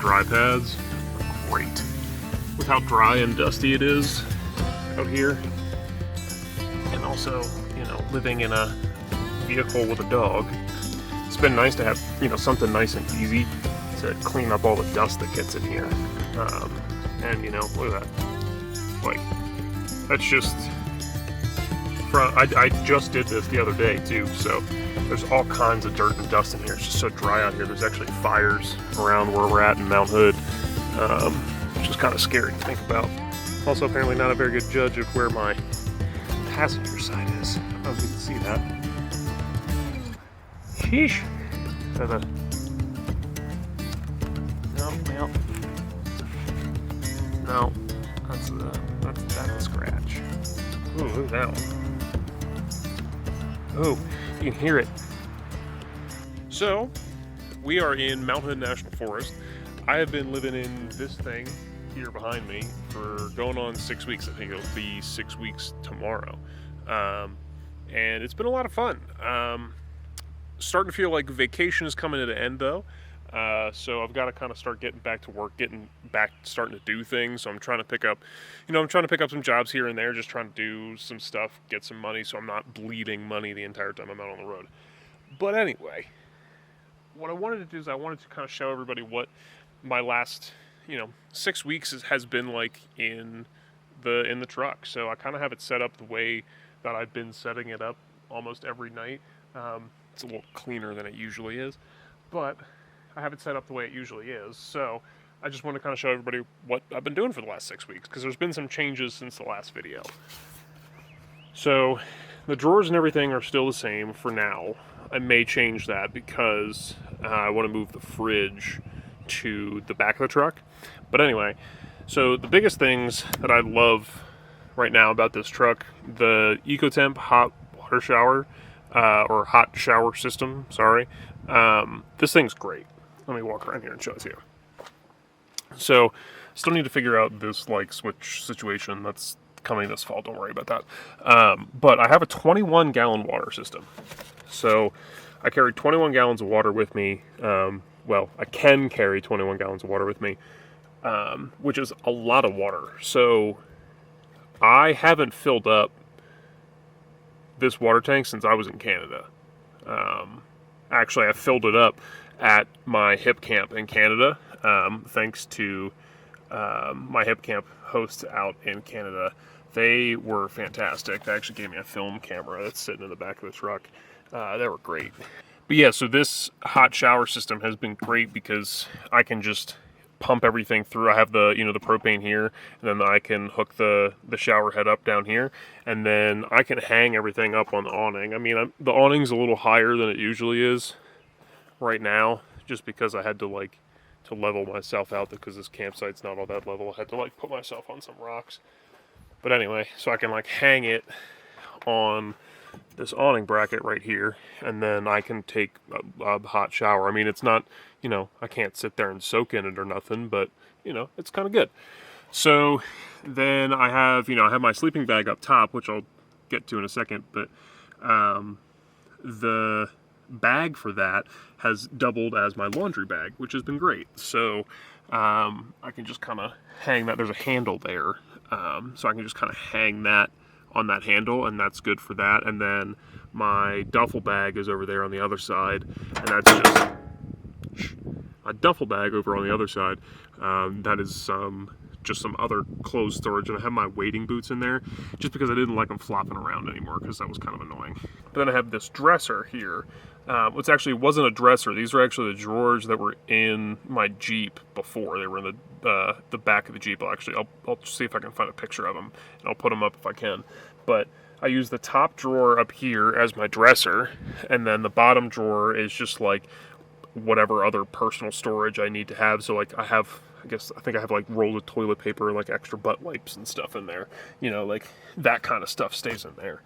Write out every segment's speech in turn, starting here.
dry pads are great. With how dry and dusty it is out here, and also, you know, living in a vehicle with a dog, it's been nice to have, you know, something nice and easy to clean up all the dust that gets in here. And you know, look at that. Like, that's just I just did this the other day too, so there's all kinds of dirt and dust in here. It's just so dry out here. There's actually fires around where we're at in Mount Hood, which is kind of scary to think about. Also, apparently not a very good judge of where my passenger side is. I don't know if you can see that. Sheesh. No, that's a scratch. Ooh, look at that one. Oh, you can hear it. So, we are in Mount Hood National Forest. I have been living in this thing here behind me for going on 6 weeks. I think it'll be 6 weeks tomorrow. And it's been a lot of fun. Starting to feel like vacation is coming to the end though. So I've got to kind of start getting back to work, starting to do things. So I'm trying to pick up some jobs here and there, just trying to do some stuff, get some money, so I'm not bleeding money the entire time I'm out on the road. But anyway, what I wanted to do is I wanted to kind of show everybody what my last, 6 weeks has been like in the truck. So I kind of have it set up the way that I've been setting it up almost every night. It's a little cleaner than it usually is, but I have it set up the way it usually is. So I just want to kind of show everybody what I've been doing for the last 6 weeks, because there's been some changes since the last video. So the drawers and everything are still the same for now. I may change that because I want to move the fridge to the back of the truck. But anyway, so the biggest things that I love right now about this truck, the EcoTemp hot water shower, or hot shower system, sorry. This thing's great. Let me walk around here and show it to you. So, still need to figure out this light switch situation. That's coming this fall. Don't worry about that. But I have a 21-gallon water system. So, I carry 21 gallons of water with me. Well, I can carry 21 gallons of water with me, which is a lot of water. So, I haven't filled up this water tank since I was in Canada. Actually, I filled it up at my hip camp in Canada, thanks to my hip camp hosts out in Canada. They were fantastic. They actually gave me a film camera that's sitting in the back of the truck. They were great. But yeah, so this hot shower system has been great because I can just pump everything through. I have the the propane here, and then I can hook the shower head up down here, and then I can hang everything up on the awning. I mean, the awning's a little higher than it usually is right now, just because I had to level myself out, because this campsite's not all that level. I had to put myself on some rocks. But anyway, so I can hang it on this awning bracket right here, and then I can take a hot shower. I mean, it's not, I can't sit there and soak in it or nothing, but it's kind of good. So then I have my sleeping bag up top, which I'll get to in a second, but the bag for that has doubled as my laundry bag, which has been great. So I can just kind of hang that. There's a handle there, so I can just kind of hang that on that handle, and that's good for that. And then my duffel bag is over there on the other side, and that's just a duffel bag over on the other side. That is just some other clothes storage, and I have my wading boots in there just because I didn't like them flopping around anymore, because that was kind of annoying. But then I have this dresser here, which actually wasn't a dresser. These are actually the drawers that were in my Jeep before. They were in the back of the Jeep. I'll see if I can find a picture of them, and I'll put them up if I can. But I use the top drawer up here as my dresser, and then the bottom drawer is just whatever other personal storage I need to have. So I think I have rolled of toilet paper, extra butt wipes and stuff in there. That kind of stuff stays in there.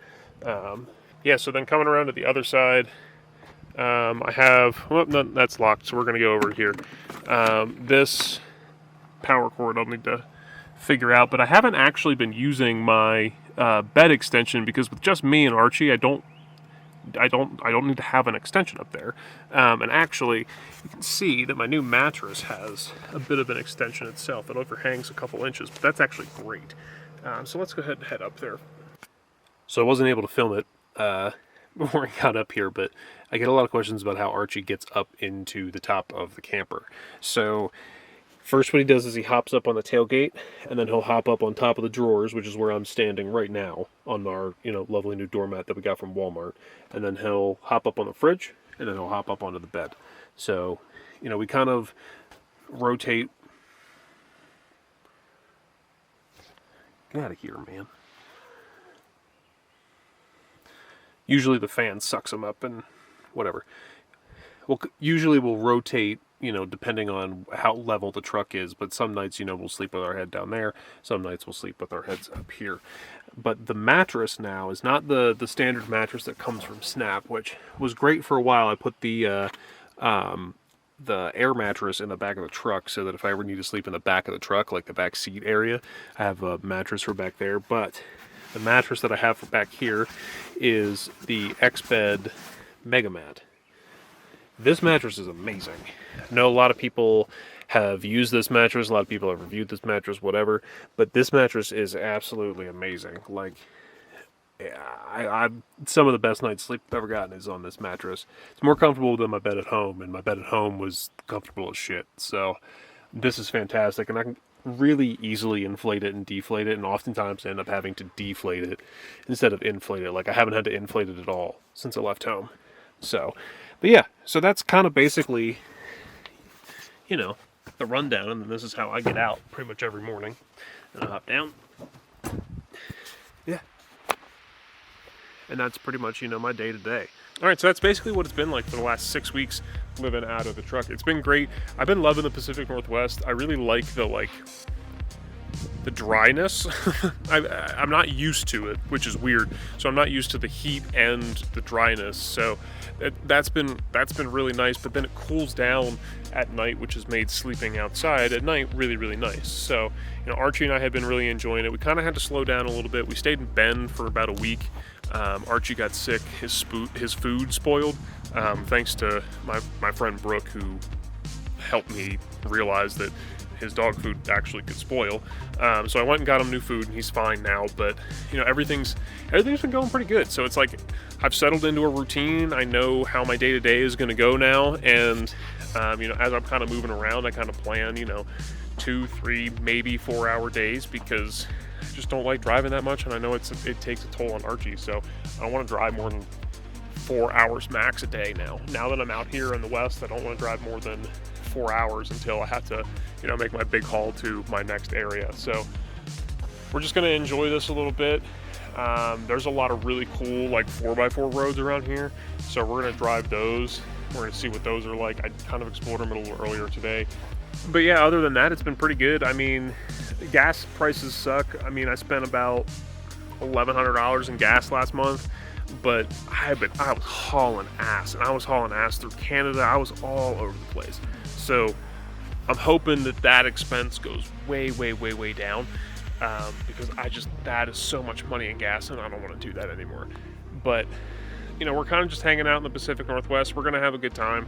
Yeah, so then coming around to the other side, I have, no, that's locked, so we're going to go over here. This power cord I'll need to figure out, but I haven't actually been using my bed extension, because with just me and Archie, I don't I don't need to have an extension up there. And actually, you can see that my new mattress has a bit of an extension itself. It overhangs a couple inches, but that's actually great. So let's go ahead and head up there. So I wasn't able to film it before I got up here, but I get a lot of questions about how Archie gets up into the top of the camper. So first what he does is he hops up on the tailgate, and then he'll hop up on top of the drawers, which is where I'm standing right now on our, lovely new doormat that we got from Walmart. And then he'll hop up on the fridge, and then he'll hop up onto the bed. So, we kind of rotate. Get out of here, man. Usually the fan sucks them up and whatever. Well, usually we'll rotate, depending on how level the truck is. But some nights, we'll sleep with our head down there. Some nights we'll sleep with our heads up here. But the mattress now is not the standard mattress that comes from Snap, which was great for a while. I put the air mattress in the back of the truck so that if I ever need to sleep in the back of the truck, like the back seat area, I have a mattress for back there. But the mattress that I have for back here is the X-Bed Mega Mat. This mattress is amazing. I know a lot of people have used this mattress, a lot of people have reviewed this mattress, whatever, but this mattress is absolutely amazing. Like, I some of the best night's sleep I've ever gotten is on this mattress. It's more comfortable than my bed at home, and my bed at home was comfortable as shit. So this is fantastic, and I can really easily inflate it and deflate it, and oftentimes end up having to deflate it instead of inflate it. Like, I haven't had to inflate it at all since I left home. So, but yeah, so that's kind of basically, the rundown, and then this is how I get out pretty much every morning. And I hop down. Yeah. And that's pretty much, my day to day. All right, so that's basically what it's been like for the last 6 weeks living out of the truck. It's been great. I've been loving the Pacific Northwest. I really like the dryness. I'm not used to it, which is weird. So I'm not used to the heat and the dryness. So that's been really nice. But then it cools down at night, which has made sleeping outside at night really, really nice. So, Archie and I had been really enjoying it. We kind of had to slow down a little bit. We stayed in Bend for about a week. Archie got sick. His food spoiled. Thanks to my friend Brooke, who helped me realize that his dog food actually could spoil. So I went and got him new food, and he's fine now. But everything's been going pretty good. So it's like I've settled into a routine. I know how my day to day is going to go now, and as I'm kind of moving around, I kind of plan 2, 3, maybe 4 hour days, because I just don't like driving that much, and I know it takes a toll on Archie. So I don't want to drive more than 4 hours max a day now. Now that I'm out here in the West, I don't want to drive more than 4 hours until I have to, make my big haul to my next area. So we're just going to enjoy this a little bit. There's a lot of really cool 4x4 roads around here, so we're going to drive those. We're going to see what those are like. I kind of explored them a little earlier today. But yeah, other than that, it's been pretty good. I mean, gas prices suck. I mean, I spent about $1,100 in gas last month, but I was hauling ass, and I was hauling ass through Canada. I was all over the place. So I'm hoping that expense goes way, way, way, way down, because that is so much money in gas, and I don't want to do that anymore. But we're kind of just hanging out in the Pacific Northwest. We're going to have a good time.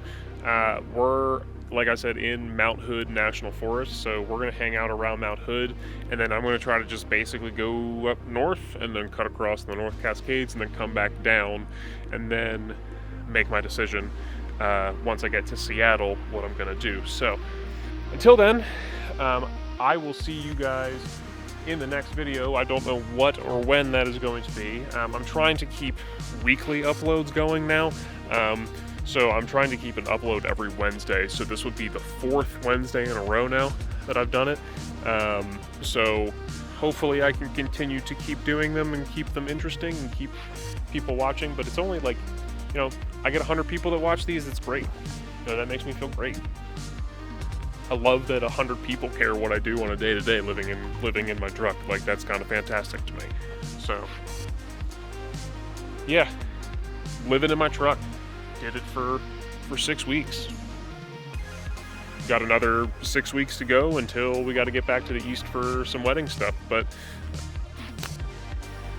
We're, like I said, in Mount Hood National Forest, so we're going to hang out around Mount Hood, and then I'm going to try to just basically go up north and then cut across the North Cascades and then come back down, and then make my decision once I get to Seattle what I'm going to do. So until then, I will see you guys in the next video. I don't know what or when that is going to be. I'm trying to keep weekly uploads going now. So I'm trying to keep an upload every Wednesday. So this would be the 4th Wednesday in a row now that I've done it. So hopefully I can continue to keep doing them and keep them interesting and keep people watching. But it's only I get 100 people that watch these. It's great. That makes me feel great. I love that 100 people care what I do on a day-to-day living in my truck. That's kind of fantastic to me. So yeah, living in my truck. Did it for 6 weeks. Got another 6 weeks to go until we got to get back to the east for some wedding stuff. But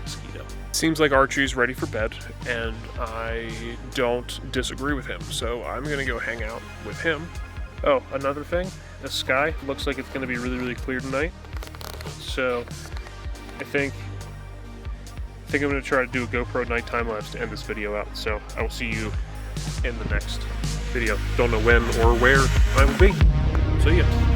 mosquito. Seems like Archie's ready for bed, and I don't disagree with him, so I'm gonna go hang out with him. Oh, another thing, the sky looks like it's gonna be really, really clear tonight, so I think I'm gonna try to do a GoPro night time lapse to end this video out. So I will see you in the next video. Don't know when or where I will be. See ya.